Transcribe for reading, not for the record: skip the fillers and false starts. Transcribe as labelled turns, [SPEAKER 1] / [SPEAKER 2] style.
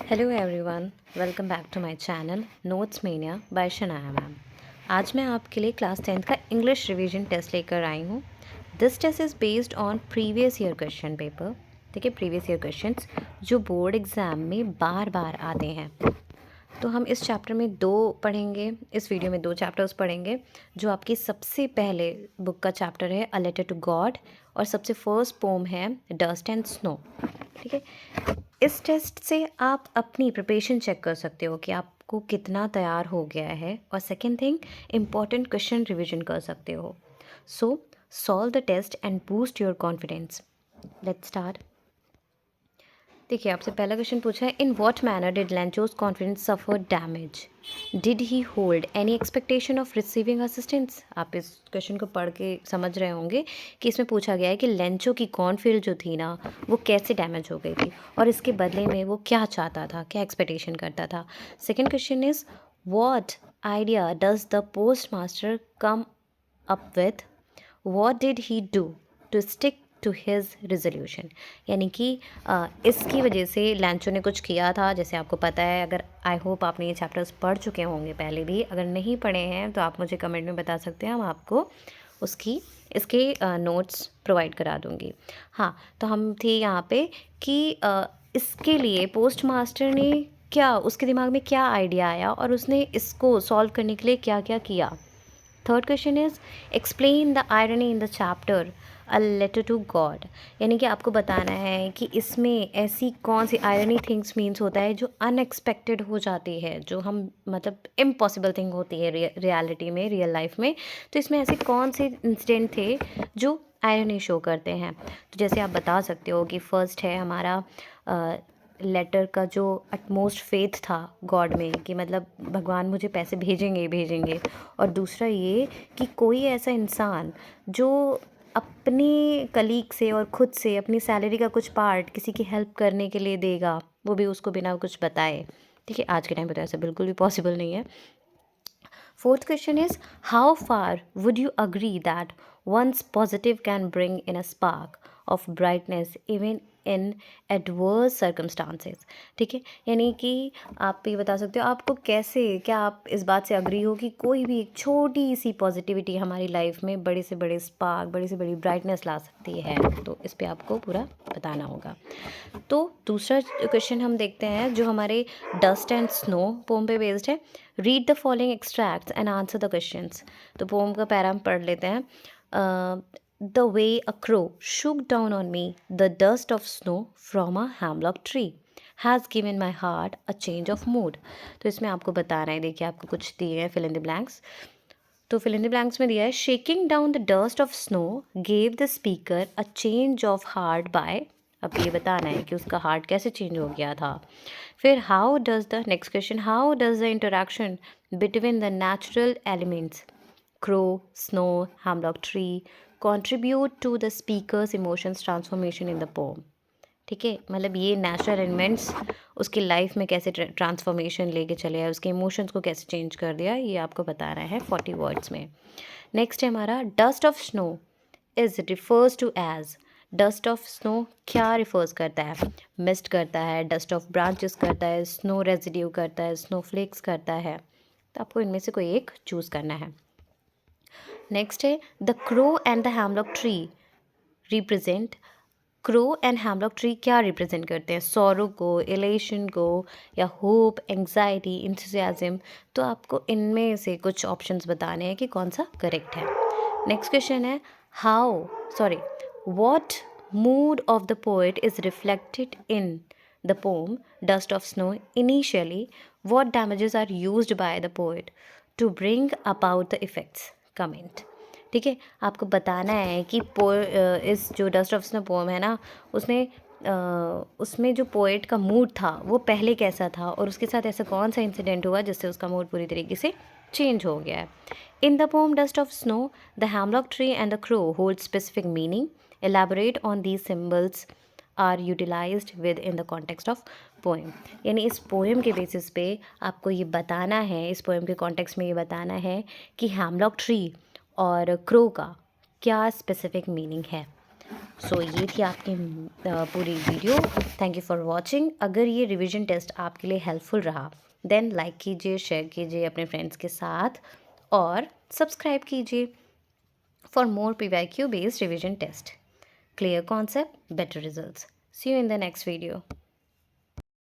[SPEAKER 1] Hello everyone, welcome back to my channel notes mania by Shanaya ma'am. आज मैं आपके लिए क्लास 10th का इंग्लिश रिवीजन टेस्ट लेकर आई हूँ। This test is based on previous year question paper. ठीक है, प्रीवियस ईयर क्वेश्चंस जो बोर्ड एग्ज़ाम में बार बार आते हैं। तो हम इस चैप्टर में दो पढ़ेंगे, इस वीडियो में दो चैप्टर्स पढ़ेंगे। जो आपकी सबसे पहले बुक का चैप्टर है अ लेटर टू गॉड, और सबसे फर्स्ट पोम है डस्ट एंड स्नो। ठीक है, इस टेस्ट से आप अपनी प्रिपरेशन चेक कर सकते हो कि आपको कितना तैयार हो गया है, और second thing, important question revision कर सकते हो। So solve the test and boost your confidence. Let's start. देखिए, आपसे पहला क्वेश्चन पूछा है, in what manner did Lencho's confidence suffer damage? Did he hold any expectation of receiving assistance? आप इस क्वेश्चन को पढ़ के समझ रहे होंगे कि इसमें पूछा गया है कि लेंचो की कॉन्फिडेंस जो थी ना, वो कैसे डैमेज हो गई थी, और इसके बदले में वो क्या चाहता था, क्या एक्सपेक्टेशन करता था। Second question is, what idea does the postmaster come up with? What did he do to stick to his resolution? यानी कि इसकी वजह से लैंचो ने कुछ किया था, जैसे आपको पता है। अगर आई होप आपने ये चैप्टर्स पढ़ चुके होंगे पहले भी। अगर नहीं पढ़े हैं तो आप मुझे कमेंट में बता सकते हैं, हम आपको इसके नोट्स प्रोवाइड करा दूँगी। हाँ, तो हम थे यहाँ पे कि इसके लिए पोस्ट मास्टर ने क्या, उसके दिमाग में क्या आइडिया आया और उसने इसको सॉल्व करने के लिए क्या क्या किया। Third question is, explain the irony in the chapter a letter to God. यानी कि आपको बताना है कि इसमें ऐसी कौन सी आयरनी थिंग्स मीन्स होता है जो अनएक्सपेक्टेड हो जाती है, जो हम मतलब इम्पॉसिबल थिंग होती है रियलिटी में, रियल लाइफ में। तो इसमें ऐसे कौन से इंसिडेंट थे जो आयरनी शो करते हैं। तो जैसे आप बता सकते हो कि फर्स्ट है हमारा लेटर का जो अटमोस्ट फेथ था गॉड में, कि मतलब भगवान मुझे पैसे भेजेंगे ही भेजेंगे। और दूसरा ये कि कोई ऐसा इंसान जो अपने कलीग से और खुद से अपनी सैलरी का कुछ पार्ट किसी की हेल्प करने के लिए देगा, वो भी उसको बिना कुछ बताए। ठीक है, आज के टाइम पे तो ऐसा बिल्कुल भी पॉसिबल नहीं है। Fourth question is, how far would you agree that one's positive can bring in a spark of brightness even in adverse circumstances? ठीक है, यानी कि आप ये बता सकते हो आपको कैसे, क्या आप इस बात से अग्री हो कि कोई भी एक छोटी सी पॉजिटिविटी हमारी लाइफ में बड़े से बड़े स्पार्क, बड़ी से बड़ी ब्राइटनेस ला सकती है। तो इस पे आपको पूरा बताना होगा। तो दूसरा क्वेश्चन हम देखते हैं जो हमारे डस्ट एंड स्नो पोम पे बेस्ड है। Read the following extracts and answer the questions. तो पोम का पैरा हम पढ़ लेते हैं। The way a crow Shuk down on me the dust of snow from a hemlock tree has given my heart a change of mood. तो इसमें आपको बताना है, देखिए आपको कुछ दिए हैं फिल इन द ब्लैंक्स। तो फिल इन द ब्लैंक्स में दिया है, shaking down the dust of snow gave the speaker a change of heart by. अब ये बताना है कि उसका हार्ट कैसे चेंज हो गया था। फिर how does the next question, how does the interaction between the natural elements crow, snow, hemlock tree contribute to the speaker's emotions transformation in the poem? ठीक है, मतलब ये नेचुरल एलिमेंट्स उसकी लाइफ में कैसे ट्रांसफॉर्मेशन लेके चले आए, उसके इमोशंस को कैसे चेंज कर दिया, ये आपको बताना है 40 वर्ड्स में। नेक्स्ट है हमारा, dust of snow is refers to as. Dust of snow क्या रिफर्स करता है? मिस्ट करता है, डस्ट ऑफ ब्रांचेस करता है, स्नो रेजिड्यू करता है, स्नो फ्लेक्स करता है। तो आपको इनमें से कोई एक चूज़ करना है। नेक्स्ट है, the crow and the hemlock tree represent. Crow and hemlock tree क्या रिप्रेजेंट करते हैं? सॉरो को, एलेशन को, या होप, एंग्जाइटी, इंथुजियाज्म। तो आपको इनमें से कुछ ऑप्शंस बताने हैं कि कौन सा करेक्ट है। नेक्स्ट क्वेश्चन है, how sorry what mood of the poet is reflected in the poem dust of snow initially? What damages are used by the poet to bring about the effects? Comment. ठीक है, आपको बताना है कि इस जो dust of snow pome है ना, उसमें जो पोएट का मूड था वो पहले कैसा था, और उसके साथ ऐसा कौन सा इंसिडेंट हुआ जिससे उसका मूड पूरी तरीके से चेंज हो गया है। In the poem dust of snow the hemlock tree and the crow hold specific meaning. Elaborate on these symbols are utilised within the context of poem. यानी इस पोएम के बेसिस पे आपको ये बताना है, इस पोएम के कॉन्टेक्स्ट में ये बताना है कि हैमलॉक ट्री और क्रो का क्या स्पेसिफिक मीनिंग है। सो ये थी आपकी पूरी video. Thank you for watching. अगर ये रिवीजन टेस्ट आपके लिए हेल्पफुल रहा देन लाइक कीजिए, शेयर कीजिए अपने फ्रेंड्स के साथ और सब्सक्राइब कीजिए for more PYQ based revision test. Clear concept, better results. See you in the next video.